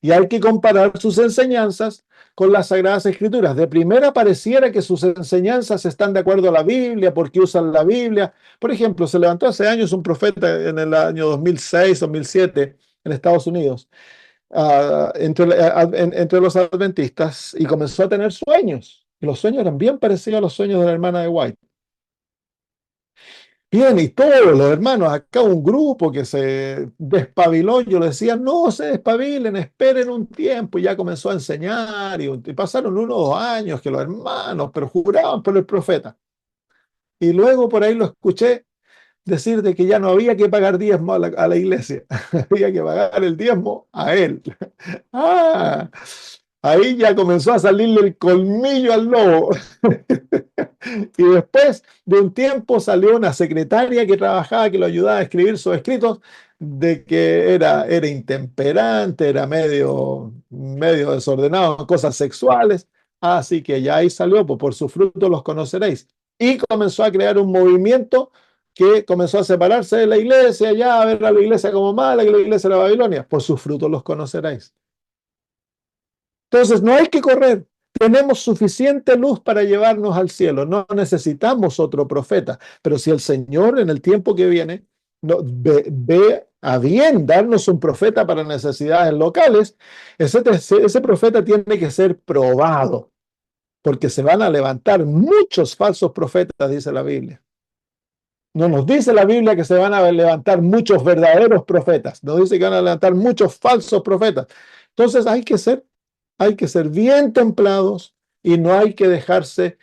Y hay que comparar sus enseñanzas con las Sagradas Escrituras. De primera pareciera que sus enseñanzas están de acuerdo a la Biblia, porque usan la Biblia. Por ejemplo, se levantó hace años un profeta en el año 2006, 2007, en Estados Unidos, entre los adventistas, y comenzó a tener sueños. Y los sueños eran bien parecidos a los sueños de la hermana de White. Bien, y todos los hermanos, acá un grupo que se despabiló, yo le decía, no se despabilen, esperen un tiempo, y ya comenzó a enseñar, y pasaron 1 o 2 años que los hermanos, pero juraban por el profeta. Y luego por ahí lo escuché decir de que ya no había que pagar diezmo a la iglesia, había que pagar el diezmo a él. Ahí ya comenzó a salirle el colmillo al lobo. Y después de un tiempo salió una secretaria que trabajaba, que lo ayudaba a escribir sus escritos, de que era intemperante, era medio desordenado en cosas sexuales. Así que ya ahí salió, pues por sus frutos los conoceréis. Y comenzó a crear un movimiento que comenzó a separarse de la iglesia, ya a ver a la iglesia como mala, que la iglesia de la Babilonia. Por sus frutos los conoceréis. Entonces no hay que correr. Tenemos suficiente luz para llevarnos al cielo. No necesitamos otro profeta. Pero si el Señor en el tiempo que viene ve a bien darnos un profeta para necesidades locales, ese profeta tiene que ser probado, porque se van a levantar muchos falsos profetas, dice la Biblia. No nos dice la Biblia que se van a levantar muchos verdaderos profetas. Nos dice que van a levantar muchos falsos profetas. Entonces hay que ser bien templados y no hay que dejarse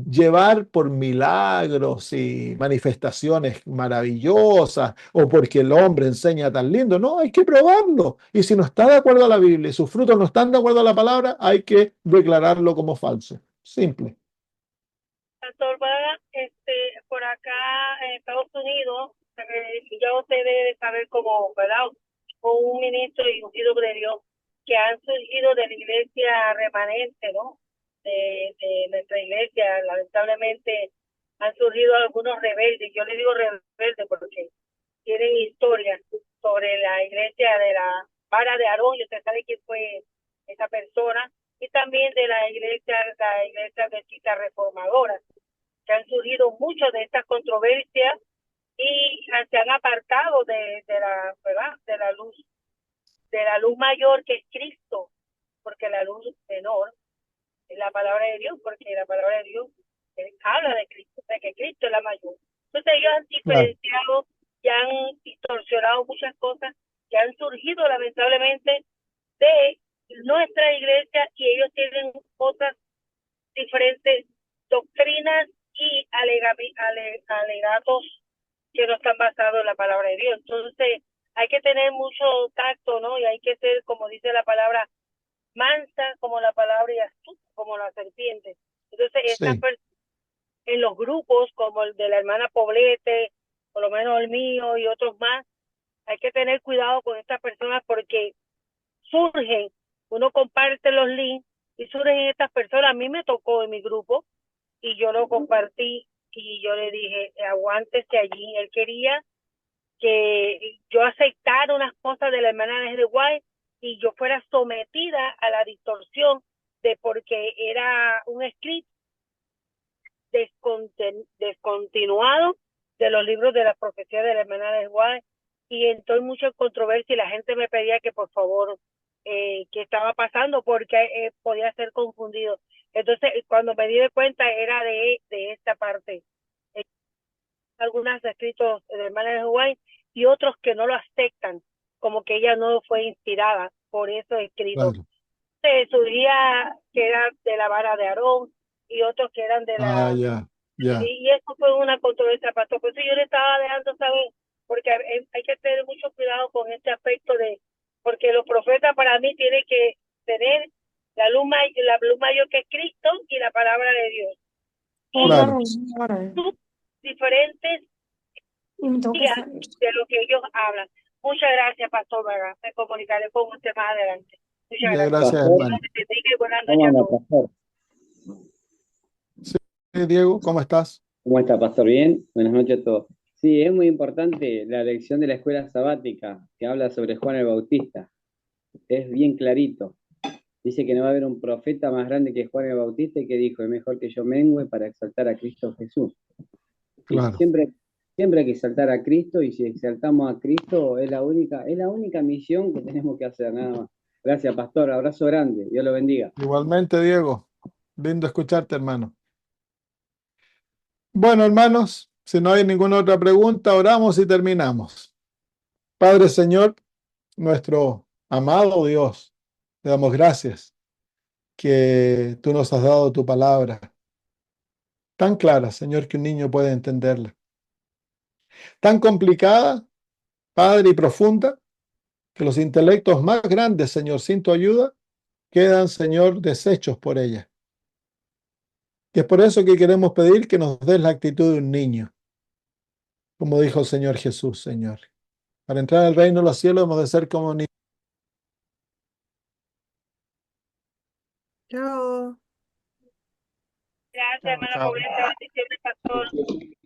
llevar por milagros y manifestaciones maravillosas o porque el hombre enseña tan lindo. No, hay que probarlo. Y si no está de acuerdo a la Biblia y sus frutos no están de acuerdo a la palabra, hay que declararlo como falso. Simple. Pastor Vaga, por acá en Estados Unidos, ya usted debe saber como, ¿verdad? Con un ministro y ungido de Dios que han surgido de la iglesia remanente, ¿no? De nuestra iglesia, lamentablemente han surgido algunos rebeldes. Yo le digo rebeldes porque tienen historia sobre la iglesia de la vara de Aarón, y usted sabe quién fue esa persona, y también de la iglesia adventista reformadora, que han surgido muchas de estas controversias y se han apartado de la, ¿verdad?, de la luz mayor que es Cristo, porque la luz menor es la palabra de Dios, porque la palabra de Dios habla de Cristo, de que Cristo es la mayor. Entonces ellos han diferenciado y han distorsionado muchas cosas que han surgido lamentablemente de nuestra iglesia, y ellos tienen otras diferentes doctrinas y alegatos que no están basados en la palabra de Dios. Entonces, hay que tener mucho tacto, ¿no? Y hay que ser, como dice la palabra, mansa como la palabra y astuta como la serpiente. Entonces, estas Sí, personas en los grupos, como el de la hermana Poblete, por lo menos el mío y otros más, hay que tener cuidado con estas personas porque surgen, uno comparte los links y surgen estas personas. A mí me tocó en mi grupo y yo lo compartí y yo le dije, aguántese allí. Él quería que yo aceptara unas cosas de la hermana de White y yo fuera sometida a la distorsión de porque era un script descontinuado de los libros de la profecía de la hermana de White y entró en mucha controversia y la gente me pedía que por favor qué estaba pasando porque podía ser confundido. Entonces cuando me di de cuenta era de esta parte. Algunos escritos de la hermana de White y otros que no lo aceptan, como que ella no fue inspirada por esos escritos. claro. Surgía que eran de la vara de Aarón y otros que eran de Ah, la... ya, ya. Y eso fue una controversia, pastor. Por eso yo le estaba dejando saber, porque hay que tener mucho cuidado con este aspecto de... Porque los profetas para mí tienen que tener la luz mayor que es Cristo y la palabra de Dios. Y Claro. sus diferentes Y de lo que ellos hablan. Muchas gracias, Pastor Vega. Me comunicaré con usted más adelante. Muchas Ya, gracias. gracias, Pastor, hermano. Buenas ¿cómo noches a anda, todos. pastor? Sí, Diego, ¿cómo estás? ¿Cómo está, pastor? ¿Bien? Buenas noches a todos. Sí, es muy importante la lección de la escuela sabática que habla sobre Juan el Bautista. Es bien clarito. Dice que no va a haber un profeta más grande que Juan el Bautista y que dijo, es mejor que yo mengüe para exaltar a Cristo Jesús. Y Claro. siempre hay que exaltar a Cristo y si exaltamos a Cristo es la única misión que tenemos que hacer, nada más. Gracias, pastor. Abrazo grande. Dios lo bendiga. Igualmente, Diego. Lindo escucharte, hermano. Bueno, hermanos, si no hay ninguna otra pregunta, oramos y terminamos. Padre Señor, nuestro amado Dios, te damos gracias que tú nos has dado tu palabra tan clara, Señor, que un niño puede entenderla. Tan complicada, Padre, y profunda, que los intelectos más grandes, Señor, sin tu ayuda, quedan, Señor, deshechos por ella. Y es por eso que queremos pedir que nos des la actitud de un niño, como dijo el Señor Jesús, Señor. Para entrar al reino de los cielos hemos de ser como niños. Chao. Gracias, Chao, hermana chao. Poblete. Bendiciones, Pastor.